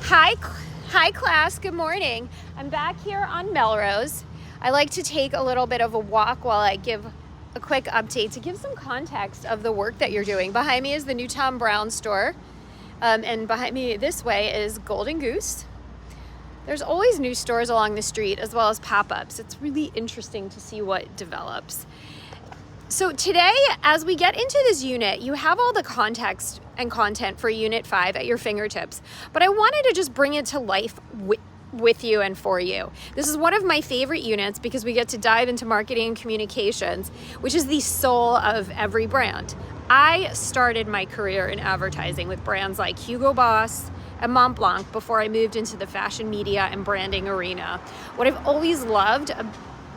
Hi class, good morning. I'm back here on Melrose. I like to take a little bit of a walk while I give a quick update to give some context of the work that you're doing. Behind me is the new Tom Brown store, and behind me this way is Golden Goose. There's always new stores along the street as well as pop-ups. It's really interesting to see what develops. So today, as we get into this unit, you have all the context and content for Unit 5 at your fingertips, but I wanted to just bring it to life with you and for you. This is one of my favorite units because we get to dive into marketing and communications, which is the soul of every brand. I started my career in advertising with brands like Hugo Boss and Montblanc before I moved into the fashion media and branding arena. What I've always loved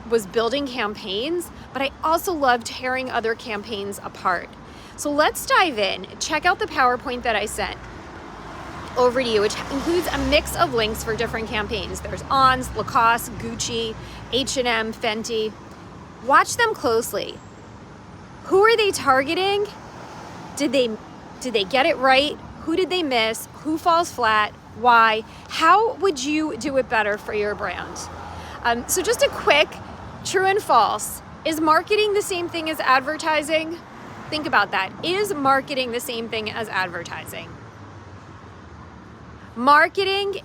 was building campaigns, but I also loved tearing other campaigns apart. So let's dive in. Check out the PowerPoint that I sent over to you, which includes a mix of links for different campaigns. There's Ons, Lacoste, Gucci, H&M, Fenty. Watch them closely. Who are they targeting? Did they get it right? Who did they miss? Who falls flat? Why? How would you do it better for your brand? So just a quick true and false. Is marketing the same thing as advertising? Think about that. Is marketing the same thing as advertising? Marketing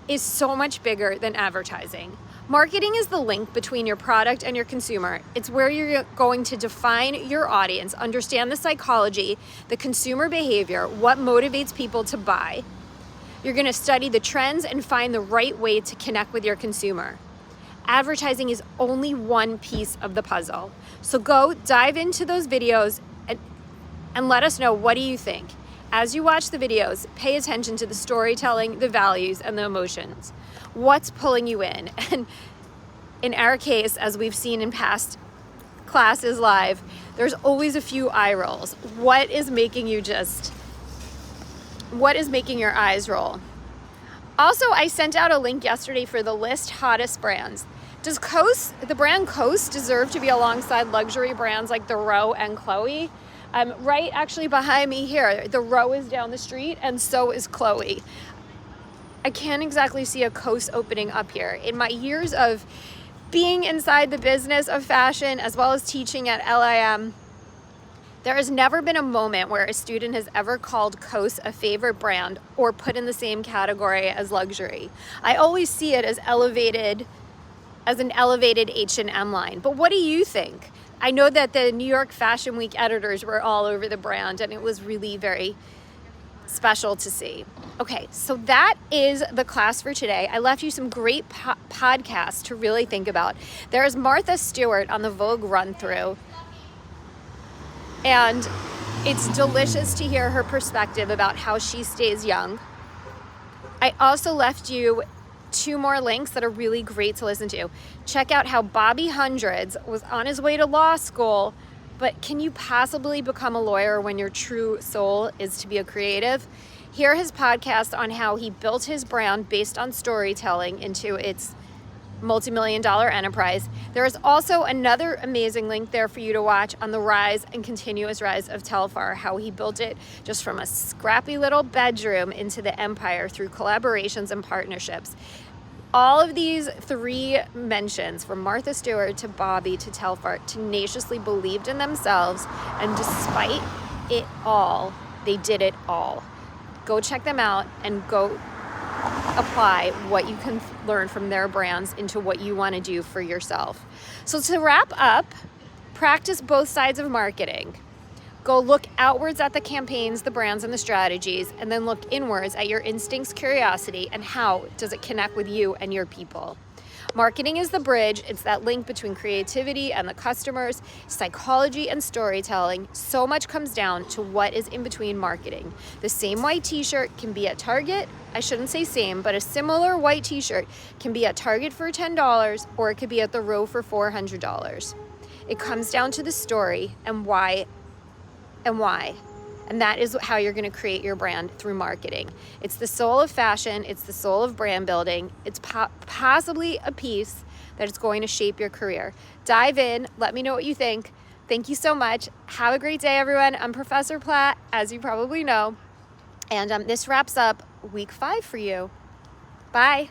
is so much bigger than advertising. Marketing is the link between your product and your consumer. It's where you're going to define your audience, understand the psychology, the consumer behavior, what motivates people to buy. You're going to study the trends and find the right way to connect with your consumer. Advertising is only one piece of the puzzle. So go dive into those videos and let us know, what do you think? As you watch the videos, pay attention to the storytelling, the values, and the emotions. What's pulling you in? And in our case, as we've seen in past classes live, there's always a few eye rolls. What is making your eyes roll? Also, I sent out a link yesterday for the list hottest brands. Does the brand Coast deserve to be alongside luxury brands like the Row and Chloe? Right actually behind me here, the Row is down the street and so is Chloe. I can't exactly see a Coast opening up here. In my years of being inside the business of fashion as well as teaching at LIM, there has never been a moment where a student has ever called Coast a favorite brand or put in the same category as luxury. I always see it as an elevated H&M line. But what do you think? I know that the New York Fashion Week editors were all over the brand, and it was really very special to see. Okay, so that is the class for today. I left you some great podcasts to really think about. There is Martha Stewart on the Vogue run-through, and it's delicious to hear her perspective about how she stays young. I also left you 2 more links that are really great to listen to. Check out how Bobby Hundreds was on his way to law school, but can you possibly become a lawyer when your true soul is to be a creative? Hear his podcast on how he built his brand based on storytelling into its multi-million-dollar enterprise. There is also another amazing link there for you to watch on the rise and continuous rise of Telfar, how he built it just from a scrappy little bedroom into the empire through collaborations and partnerships. All of these 3 mentions, from Martha Stewart to Bobby to Telfar, tenaciously believed in themselves, and despite it all, they did it all. Go check them out and go apply what you can learn from their brands into what you want to do for yourself. So to wrap up, practice both sides of marketing. Go look outwards at the campaigns, the brands, and the strategies, and then look inwards at your instincts, curiosity, and how does it connect with you and your people. Marketing is the bridge. It's that link between creativity and the customers, psychology and storytelling. So much comes down to what is in between marketing. The same white t-shirt can be at Target. I shouldn't say same, but a similar white t-shirt can be at Target for $10 or it could be at the Row for $400. It comes down to the story and why. And that is how you're going to create your brand, through marketing. It's the soul of fashion. It's the soul of brand building. It's possibly a piece that is going to shape your career. Dive in. Let me know what you think. Thank you so much. Have a great day, everyone. I'm Professor Platt, as you probably know. And this wraps up week 5 for you. Bye.